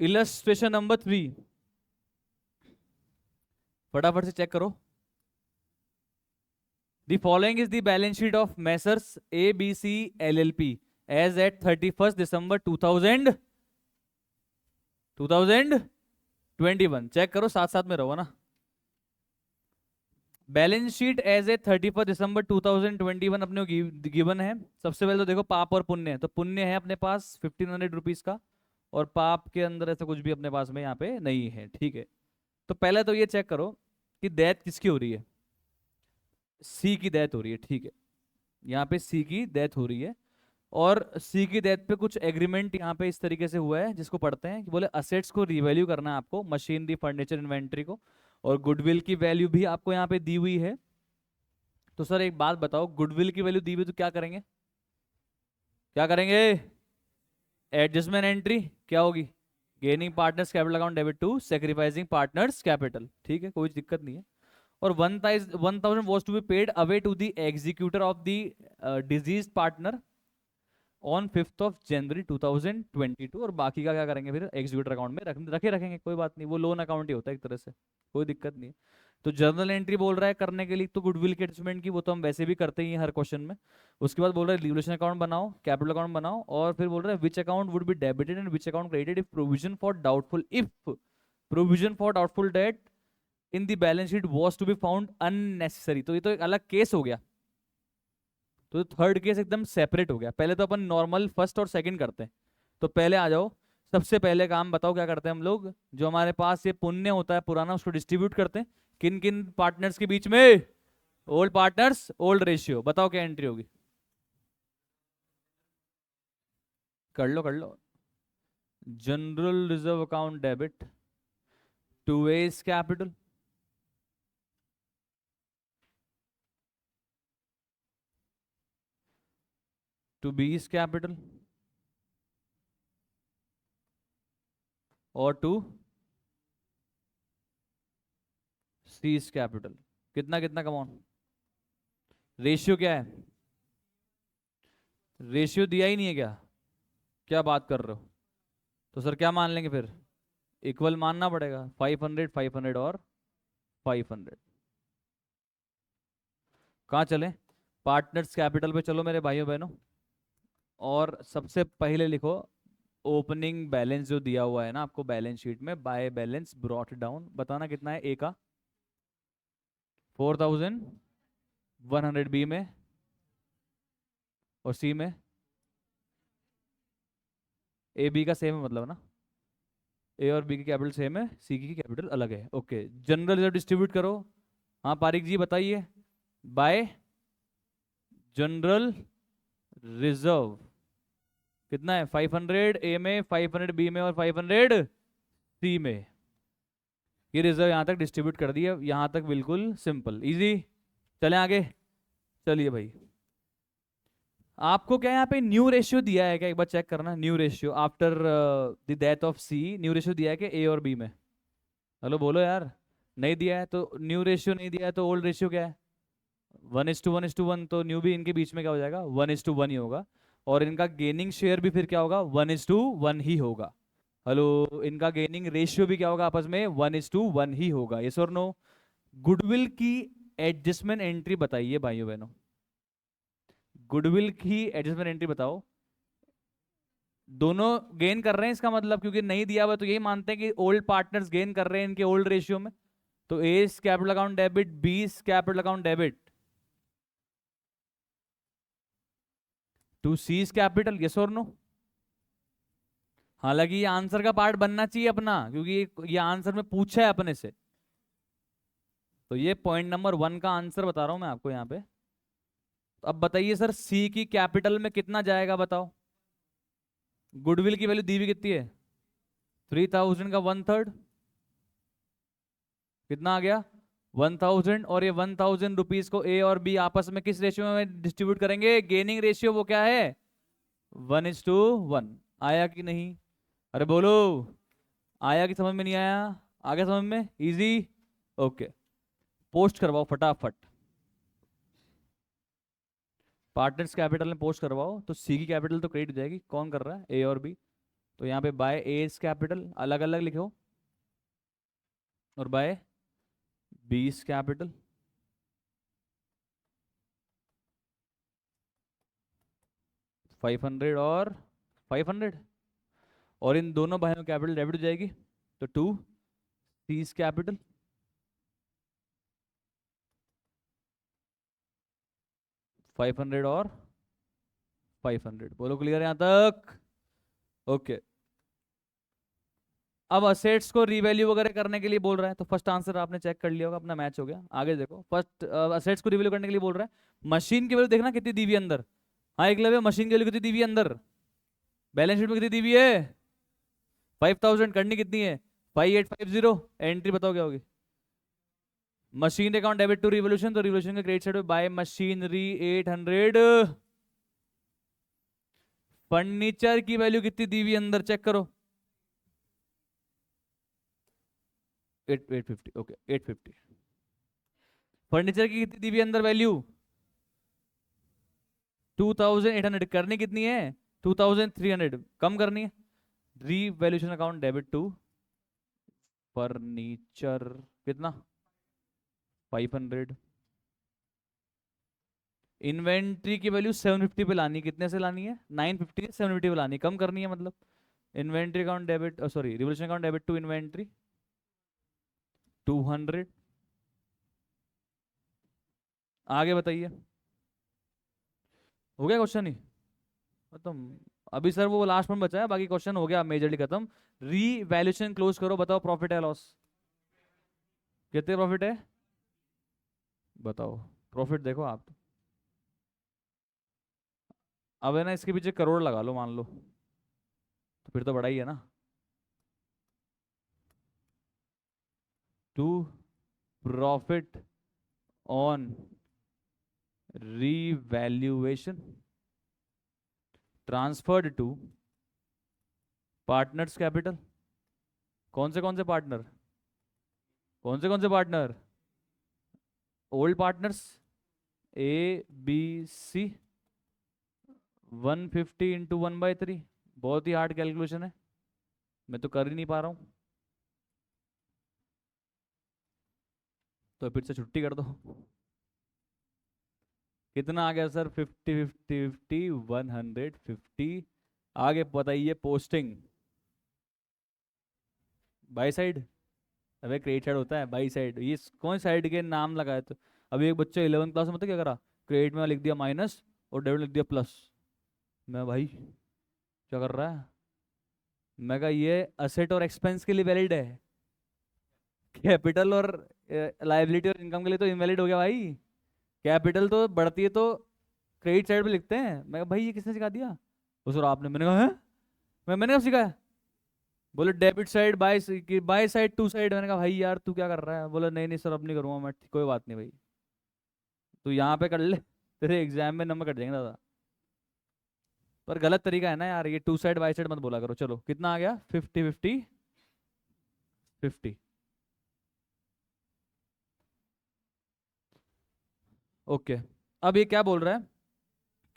Illustration number 3, फटाफट से check करो। The following is the balance sheet of messrs ABC LLP as at 31 December 2021। Check करो, साथ साथ में रहो ना। Balance sheet as a 31 December 2021 अपने को गिवन है। सबसे पहले तो देखो पाप और पुण्य है, तो पुण्य है अपने पास 1500 रुपीज का, और पाप के अंदर ऐसा कुछ भी अपने पास में यहाँ पे नहीं है, ठीक है। तो पहले तो ये चेक करो कि डेथ किसकी हो रही है। सी की डेथ हो रही है, ठीक है। यहाँ पे सी की डेथ हो रही है, और सी की डेथ पे कुछ एग्रीमेंट यहाँ पे इस तरीके से हुआ है, जिसको पढ़ते हैं कि बोले असेट्स को रिवैल्यू करना है आपको, मशीनरी फर्नीचर इन्वेंट्री को, और गुडविल की वैल्यू भी आपको यहाँ पे दी हुई है। तो सर एक बात बताओ, गुडविल की वैल्यू दी हुई तो क्या करेंगे, क्या करेंगे? एडजस्टमेंट एंट्री क्या होगी? Gaining partners capital account debit to sacrificing partners capital, ठीक है, कोई दिक्कत नहीं है। और 1000 was to be paid away to the executor of the deceased partner on 5th of January 2022। और बाकी का क्या करेंगे फिर? एग्जीक्यूटर अकाउंट में रखेंगे, कोई बात नहीं, वो लोन अकाउंट ही होता है एक तरह से, कोई दिक्कत नहीं है। तो जर्नल एंट्री बोल रहा है करने के लिए, तो गुडविल के एडजस्टमेंट की वो तो हम वैसे भी करते ही हैं हर क्वेश्चन में। उसके बाद बोल रहा है लिवलेशन अकाउंट बनाओ, कैपिटल अकाउंट बनाओ, और फिर बोल रहा है which account would be debited and which account credited if provision for doubtful debt in the balance sheet was to be found unnecessary. तो ये तो एक अलग केस हो गया, तो थर्ड केस एकदम सेपरेट हो गया। पहले तो अपन नॉर्मल फर्स्ट और सेकंड करते हैं, तो पहले आ जाओ। सबसे पहले काम बताओ क्या करते हैं हम लोग? जो हमारे पास ये पुण्य होता है पुराना, उसको डिस्ट्रीब्यूट करते हैं किन किन पार्टनर्स के बीच में? Old partners old ratio. बताओ क्या एंट्री होगी? कर लो कर लो। General reserve account debit to A's capital, to B's capital, और टू सीज कैपिटल। कितना कितना कमाउंट? रेशियो क्या है? रेशियो दिया ही नहीं है क्या? क्या बात कर रहे हो? तो सर क्या मान लेंगे फिर? इक्वल मानना पड़ेगा, 500 500 और 500। कहाँ चले? पार्टनर्स कैपिटल पे चलो मेरे भाइयों बहनों, और सबसे पहले लिखो ओपनिंग बैलेंस जो दिया हुआ है ना आपको बैलेंस शीट में, बाय बैलेंस ब्रॉट डाउन। बताना कितना है? ए का 4100, बी में, और सी में? ए बी का सेम है मतलब ना, ए और बी की कैपिटल सेम है, सी की कैपिटल अलग है, ओके। जनरल रिजर्व डिस्ट्रीब्यूट करो। हाँ पारिक जी बताइए। बाय जनरल रिजर्व कितना है? 500 ए में, 500 बी में, और 500 सी में। ये रिजर्व यहां तक डिस्ट्रीब्यूट कर दिया, यहां तक बिल्कुल सिंपल इजी। चलें आगे। चलिए भाई, आपको क्या यहाँ पे न्यू रेशियो दिया है क्या? एक बार चेक करना, new ratio after the death of C, new ratio दिया है क्या ए और बी में? हेलो बोलो यार। नहीं दिया है तो न्यू रेशियो नहीं दिया है, तो ओल्ड रेशियो क्या है? 1:1:1। तो न्यू भी इनके बीच में क्या हो जाएगा? 1:1 ही होगा। और इनका गेनिंग शेयर भी फिर क्या होगा? 1:1 ही होगा। हेलो, इनका गेनिंग रेशियो भी क्या होगा आपस में? 1:1 ही होगा। यस और नो? गुडविल की एडजस्टमेंट एंट्री बताइए भाइयों बहनों, गुडविल की एडजस्टमेंट एंट्री बताओ। दोनों गेन कर रहे हैं इसका मतलब, क्योंकि नहीं दिया हुआ तो यही मानते हैं कि ओल्ड पार्टनर्स गेन कर रहे हैं इनके ओल्ड रेशियो में। तो A capital account debit, B capital account debit to C capital. Yes और नो? हालांकि ये आंसर का पार्ट बनना चाहिए अपना, क्योंकि ये आंसर में पूछा है अपने से। तो ये पॉइंट नंबर 1 का आंसर बता रहा हूं मैं आपको यहाँ पे। तो अब बताइए सर सी की कैपिटल में कितना जाएगा बताओ? गुडविल की वैल्यू दी हुई कितनी है? 3000 का 1/3 कितना आ गया? 1000। और ये 1000 रुपीज को ए और बी आपस में किस रेशियो में डिस्ट्रीब्यूट करेंगे? गेनिंग रेशियो वो क्या है? 1:1। आया कि नहीं? अरे बोलो, आया कि समझ में नहीं आया? आ गया समझ में? Easy, okay. पोस्ट करवाओ फटाफट, पार्टनर्स कैपिटल में पोस्ट करवाओ। तो सी की कैपिटल तो क्रेडिट हो जाएगी, कौन कर रहा है? ए और बी। तो यहाँ पे बाय एज कैपिटल अलग अलग लिखो, और बाय बीस कैपिटल 500 और 500, और इन दोनों भाइयों कैपिटल डेबिट हो जाएगी, तो टू सीज कैपिटल 500 और 500। बोलो क्लियर यहाँ तक? ओके। अब असेट्स को रीवैल्यू वगैरह करने के लिए बोल रहा है, तो फर्स्ट आंसर आपने चेक कर लिया होगा, अपना मैच हो गया। आगे देखो, फर्स्ट असेट्स को रीवैल्यू करने के लिए बोल रहा है, मशीन की वैल्यू देखना कितनी दी हुई है अंदर। हाँ एकलव्य, मशीन की वैल्यू कितनी दी हुई है अंदर, बैलेंस शीट में कितनी दी हुई है? 5000। करनी कितनी है? 5850। एंट्री बताओ क्या होगी? Machine account debit to revolution, तो रिवोल्यूशन के क्रेडिट साइड पे बाय मशीनरी 800। फर्नीचर की वैल्यू कितनी दी हुई है अंदर, चेक करो। 850। ओके 850। फर्नीचर की कितनी दी हुई है अंदर वैल्यू? 2800। करनी कितनी है? 2300। कम करनी है। Revaluation account debit to furniture कितना? 500। इन्वेंट्री की वैल्यू 750 पे लानी, कितने से लानी है? 950 से 750 पे लानी, कम करनी है मतलब। Inventory account debit, sorry revolution account debit to inventory 200। आगे बताइए, हो गया क्वेश्चन ही खत्म? अभी सर वो लास्ट में बचा है, बाकी क्वेश्चन हो गया मेजरली खत्म। रीवैल्यूएशन क्लोज करो, बताओ प्रॉफिट है लॉस? कितने प्रॉफिट है बताओ? प्रॉफिट देखो आप तो। अब है ना, इसके पीछे करोड़ लगा लो मान लो, तो फिर तो बड़ा ही है ना। To profit on revaluation transferred to partners capital. कौन से पार्टनर? कौन से partner? Old partners, A B C. 150 into 1/3। बहुत ही हार्ड कैलकुलेशन है, मैं तो कर ही नहीं पा रहा हूँ, तो फिर से छुट्टी कर दो। कितना आ गया सर? 50 50 50 150। आगे बताइए पोस्टिंग बाई साइड। अबे क्रेडिट साइड होता है, बाई साइड ये कौन साइड के नाम लगाए? तो अभी एक बच्चा 11th क्लास में पता क्या करा, क्रेडिट में लिख दिया माइनस और डेबिट लिख दिया प्लस। मैं भाई क्या कर रहा है? मैं कहा ये असेट और एक्सपेंस के लिए वैलिड है, कैपिटल और लाइबिलिटी और इनकम के लिए तो इनवैलिड हो गया भाई। कैपिटल तो बढ़ती है तो क्रेडिट साइड पे लिखते हैं। मैं कहा भाई ये किसने सिखा दिया? उस और आपने, मैंने कहा है, मैंने कब सिखाया? बोले debit side by side to side. मैंने कहा भाई यार तू क्या कर रहा है? बोला नहीं नहीं सर अब नहीं करूंगा मैं। कोई बात नहीं भाई, तू यहाँ पे कर ले, तेरे एग्जाम में नंबर कट जाएंगे दादा। पर गलत तरीका है ना यार, ये टू साइड बाय साइड मत बोला करो। चलो कितना आ गया? 50 50 50। ओके। अब ये क्या बोल रहा है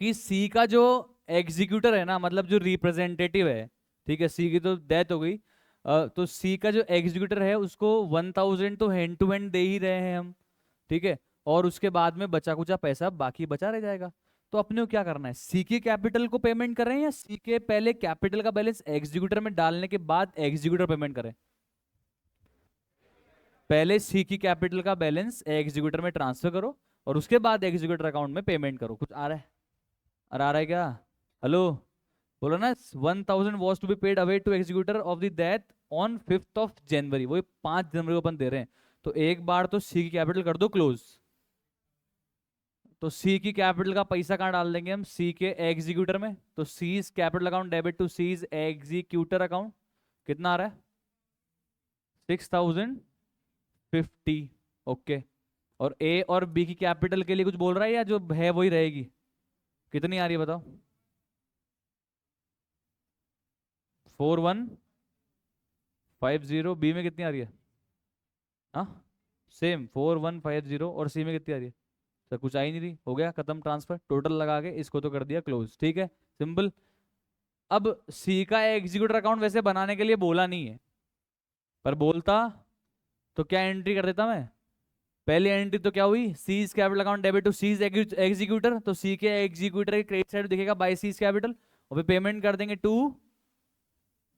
कि सी का जो एग्जीक्यूटर है ना, मतलब जो रिप्रेजेंटेटिव है, ठीक है, सी की तो डेथ हो गई, तो सी का जो एग्जीक्यूटर है उसको 1000 तो हैंड टू हैंड दे ही रहे हैं हम, ठीक है, और उसके बाद में बचा कुचा पैसा बाकी बचा रह जाएगा। तो अपने को क्या करना है, सी के कैपिटल को पेमेंट कर रहे हैं या सी के पहले कैपिटल का बैलेंस एग्जीक्यूटर में डालने के बाद एग्जीक्यूटर पेमेंट करें? पहले सी की कैपिटल का बैलेंस एग्जीक्यूटर में ट्रांसफर करो और उसके बाद एग्जीक्यूटर अकाउंट में पेमेंट करो। कुछ आ रहा है? और आ रहा है क्या? हेलो, बोलो ना। 1000 was to be paid away to executor of the death on 5 January. वो 5 जनवरी को अपन दे रहे हैं, तो एक बार तो सी की कैपिटल कर दो क्लोज। तो सी की कैपिटल का पैसा कहाँ डाल देंगे हम? सी के एग्जीक्यूटर में। तो C's capital account debit to C's executor account. कितना आ रहा है? 6050। ओके। और ए और बी की कैपिटल के लिए कुछ बोल रहा है या जो है वही रहेगी? कितनी आ रही है बताओ? 4150। बी में कितनी आ रही है? हाँ सेम 4150। और सी में कितनी आ रही है? सर कुछ आ ही नहीं रही। हो गया खत्म ट्रांसफर, टोटल लगा के इसको तो कर दिया क्लोज। ठीक है, सिंपल। अब सी का एग्जीक्यूटर अकाउंट वैसे बनाने के लिए बोला नहीं है, पर बोलता तो क्या एंट्री कर देता मैं। पहली एंट्री तो क्या हुई, C's capital account debit to C's executor, तो सी के एग्जीक्यूटर के क्रेडिट साइड दिखेगा बाय सीज कैपिटल, और फिर पेमेंट कर देंगे टू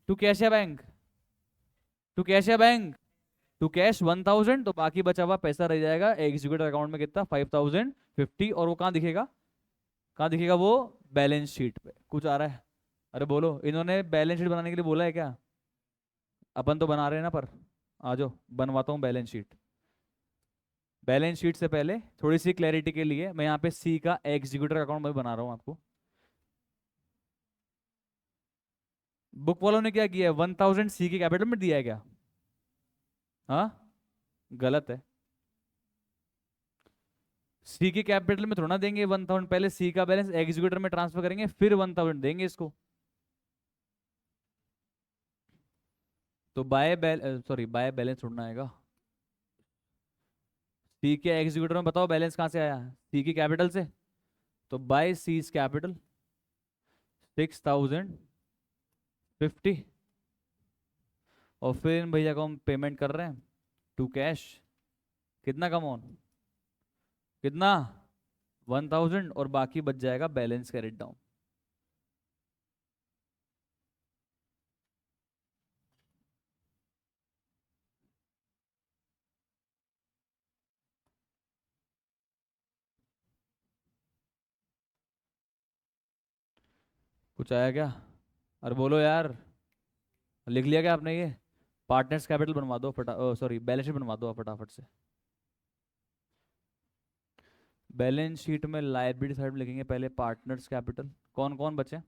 टू कैश या बैंक, टू कैश या बैंक, टू कैश 1000, तो बाकी बचा हुआ पैसा रह जाएगा एग्जीक्यूटर अकाउंट में कितना 5050, और वो कहाँ दिखेगा, कहाँ दिखेगा वो, बैलेंस शीट पे। कुछ आ रहा है, अरे बोलो, इन्होंने बैलेंस शीट बनाने के लिए बोला है क्या, अपन तो बना रहे हैं ना, पर आ जाओ बनवाता हूँ बैलेंस शीट। बैलेंस शीट से पहले थोड़ी सी क्लैरिटी के लिए मैं यहाँ पे सी का एग्जीक्यूटर अकाउंट मैं बना रहा हूँ आपको। बुक वालों ने क्या किया है, 1000 सी के कैपिटल में दिया है क्या, हाँ गलत है। सी के कैपिटल में थोड़ा ना देंगे 1000, पहले सी का बैलेंस एग्जीक्यूटर में ट्रांसफर करेंगे फिर 1000 देंगे इसको। तो बाय बैलेंस छोड़ना आएगा, सी के एग्जीक्यूटर में बताओ बैलेंस कहाँ से आया, सी की कैपिटल से, तो बाय सीज कैपिटल 6050, और फिर इन भैया को हम पेमेंट कर रहे हैं टू कैश, कितना कम ऑन, कितना 1000, और बाकी बच जाएगा बैलेंस कैरिड डाउन। कुछ आया क्या, अरे बोलो यार, लिख लिया क्या आपने ये, पार्टनर्स कैपिटल बनवा दो सॉरी बैलेंस शीट बनवा दो फटाफट से। बैलेंस शीट में लायबिलिटी साइड में लिखेंगे पहले पार्टनर्स कैपिटल, कौन कौन बचे,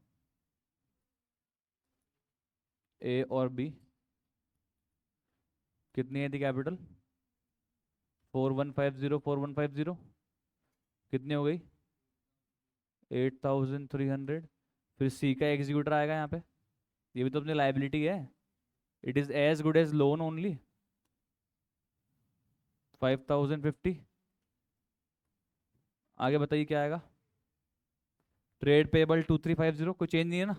ए और बी, कितनी है थी कैपिटल 4150 कितनी हो गई 8300, फिर सी का एग्जीक्यूटर आएगा यहाँ पे, ये भी तो अपनी लाइबिलिटी है, it is as good as loan only 5050। आगे बताइए क्या आएगा, ट्रेड पेबल 2350, कोई चेंज नहीं है ना,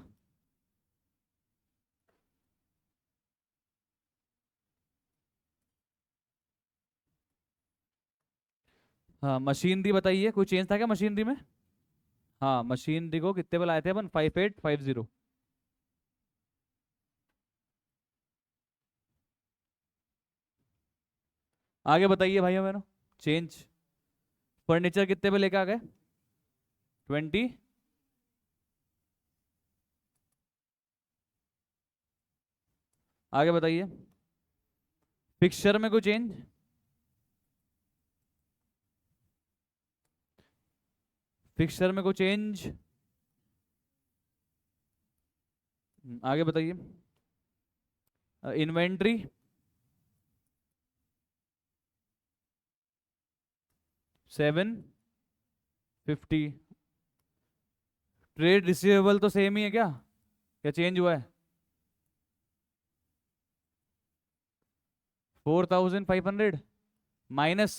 हाँ मशीनरी बताइए कोई चेंज था क्या मशीनरी में, हाँ मशीनरी को कितने पे लाए थे अपन 5850, आगे बताइए भाइयों बहनों, चेंज फर्नीचर कितने पे लेके आ गए 20, आगे बताइए फिक्सचर में कोई चेंज, फिक्सचर में कोई चेंज, आगे बताइए इन्वेंट्री 750, ट्रेड रिसीवेबल तो सेम ही है क्या, क्या चेंज हुआ है 4500 माइनस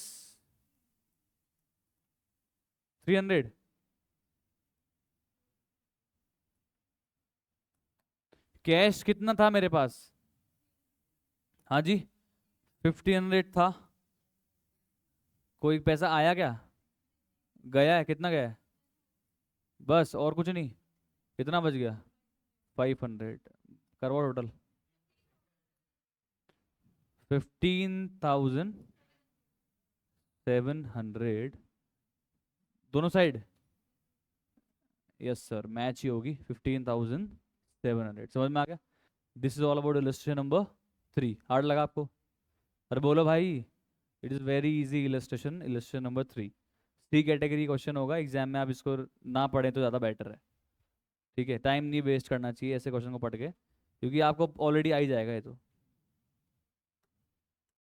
300, कैश कितना था मेरे पास, हाँ जी 1500 था, कोई पैसा आया क्या, गया है, कितना गया है, बस और कुछ नहीं, कितना बच गया 500, करवा टोटल 15700, दोनों साइड, यस सर मैच ही होगी 15700, समझ में आ गया। This is all about illustration number 3, hard लगा आपको, अरे बोलो भाई, it is very easy illustration, illustration number 3 C category question होगा एग्जाम में, आप इसको ना पढ़ें तो ज़्यादा बेटर है, ठीक है, टाइम नहीं वेस्ट करना चाहिए ऐसे क्वेश्चन को पढ़ के, क्योंकि आपको ऑलरेडी आ ही जाएगा ये तो।